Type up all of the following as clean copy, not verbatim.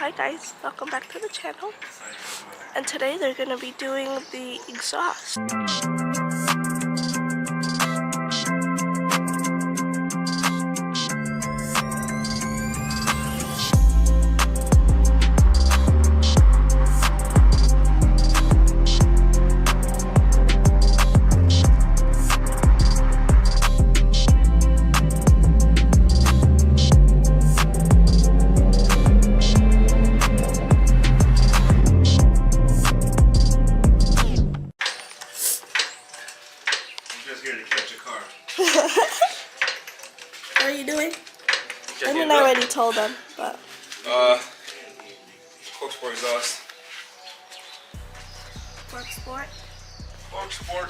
Hi guys, welcome back to the channel. And today they're going to be doing the exhaust. What are you doing? I mean, I already told them, but... Corksport exhaust. Corksport? Corksport.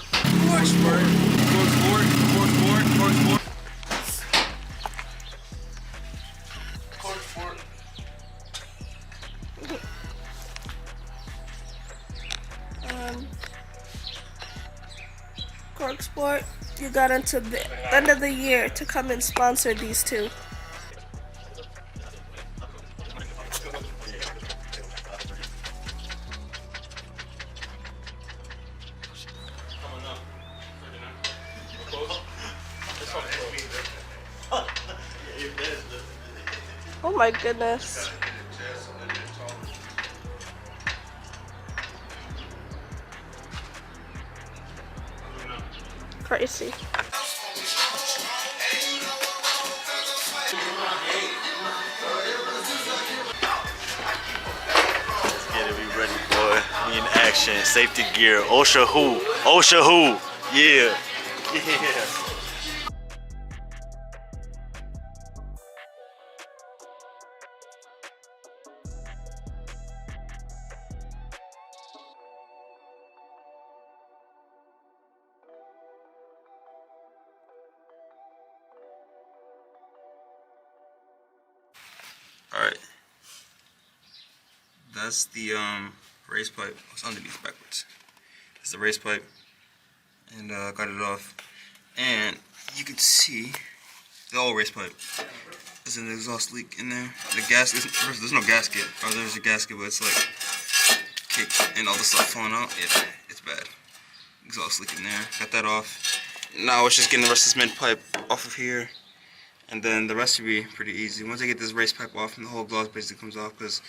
Corksport. Corksport. Corksport. Corksport. Corksport, you got until the end of the year to come and sponsor these two. Oh my goodness. Crazy. Get it, we ready, boy. We in action. Safety gear. OSHA who? OSHA who? Yeah. Yeah. Alright, that's the race pipe. It's underneath backwards. It's the race pipe, and got it off. And you can see the old race pipe. There's an exhaust leak in there. The gasket, there's no gasket. Or there's a gasket, but it's like kicked and all the stuff falling out. Yeah, it's bad. Exhaust leak in there. Got that off. Now it's just getting the rest of this mid pipe off of here. And then the rest will be pretty easy. Once I get this race pipe off, and the whole exhaust basically comes off because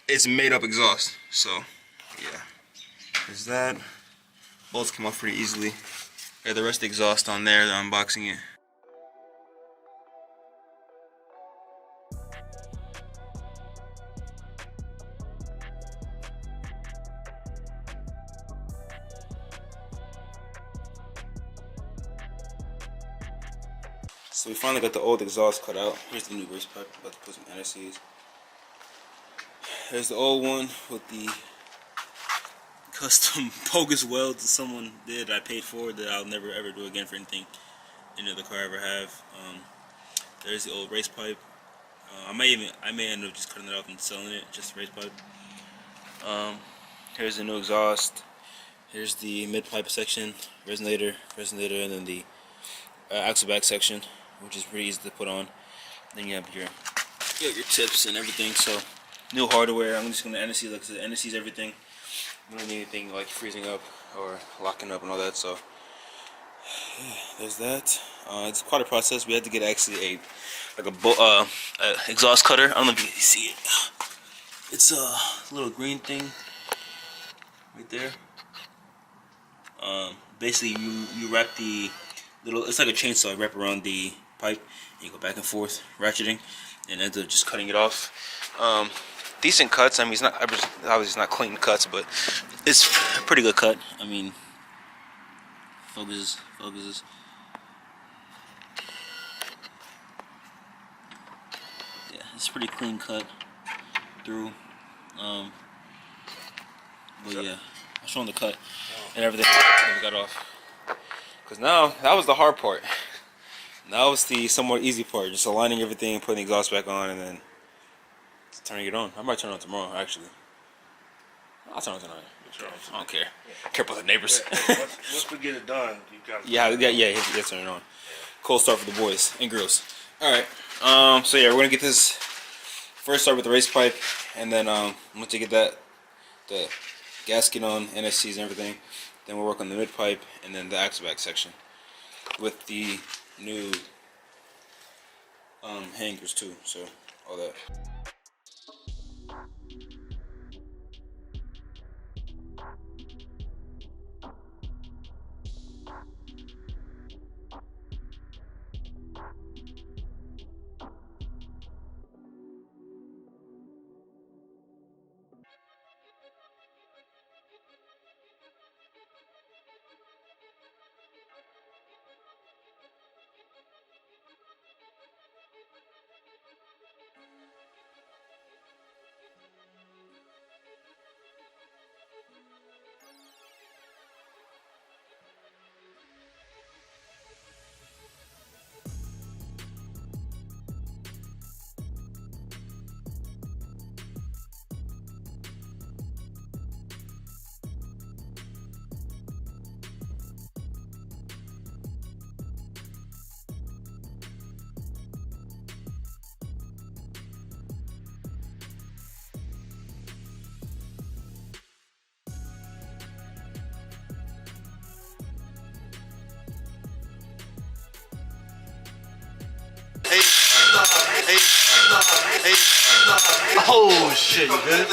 it's made up exhaust. So, yeah. There's that. Bolts come off pretty easily. Got the rest of the exhaust on there. They're unboxing it. So we finally got the old exhaust cut out. Here's the new race pipe. About to put some NSCs. Here's the old one with the custom bogus welds that someone did. I paid for that I'll never ever do again for anything, any other car I ever have. There's the old race pipe. I may end up just cutting it off and selling it, just race pipe. Here's the new exhaust. Here's the mid pipe section, resonator, and then the axle back section, which is pretty easy to put on. Then you have your tips and everything. So new hardware. I'm just gonna NSC, like I said, NSC's everything. You don't need anything like freezing up or locking up and all that. So yeah, there's that. It's quite a process. We had to get actually a exhaust cutter. I don't know if you can see it. It's a little green thing right there. Basically you wrap the little, it's like a chainsaw. You wrap around the pipe and you go back and forth ratcheting and end up just cutting it off. Decent cuts. I mean, it's not obviously it's not clean cuts, but it's a pretty good cut. I mean, focuses. Yeah, it's pretty clean cut through. But yeah, I'm showing the cut and everything that we got off. Because now, that was the hard part. Now it's the somewhat easy part. Just aligning everything, putting the exhaust back on, and then turning it on. I might turn it on tomorrow, actually. I'll turn it on tonight. Sure. I don't care. I care about the neighbors. Once we get it done, you got yeah, turn it on. Cold start for the boys and girls. Alright, so yeah, we're going to get this first start with the race pipe, and then once you get the gasket on, NSCs and everything, then we'll work on the mid pipe and then the axle back section with the new hangers too. So all that. Oh shit, you good?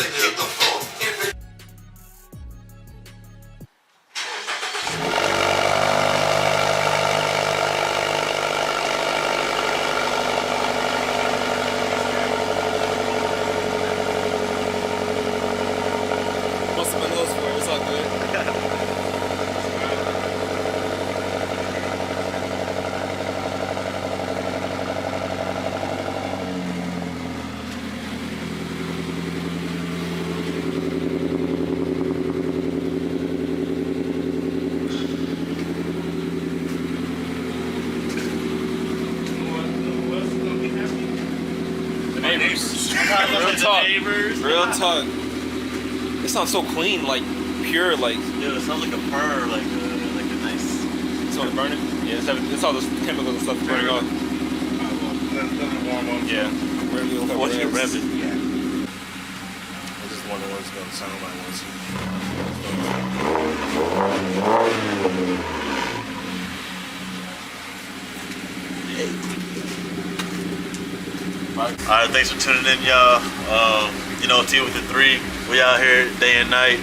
Busted my nose for it. It's all good. Real talk. It sounds so clean, like pure, like. Yeah, it sounds like a purr, like a nice. It's all burning. Yeah, it's all those chemicals and stuff burning off. Yeah. Once you rev it, yeah. I just wonder what it's gonna sound like once Alright, thanks for tuning in, y'all. You know, T with the 3. We out here day and night.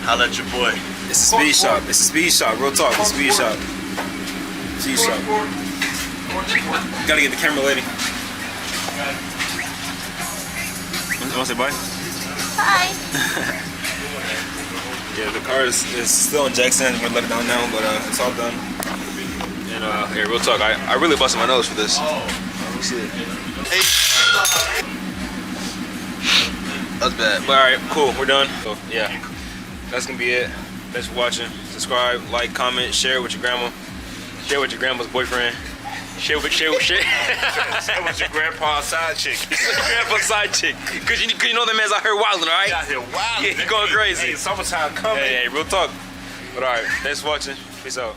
Holla at your boy. It's a speed shop. It's a speed shop. Real talk. It's a speed shop. Speed shop. Gotta get the camera lady. You wanna say bye? Bye. Yeah, the car is still in Jackson. I'm gonna let it down now, but it's all done. And yeah, real talk. I really busted my nose for this. Let me see it. That's bad. But alright, cool. We're done. So yeah, that's gonna be it. Thanks for watching. Subscribe, like, comment, share with your grandma. Share with your grandma's boyfriend. Share with your grandpa's side chick. Grandpa's side chick. Cause you know that man's out here wilding, alright? out here wild. Yeah, he going crazy. Hey, summertime coming. Hey, real talk. But alright, thanks for watching. Peace out.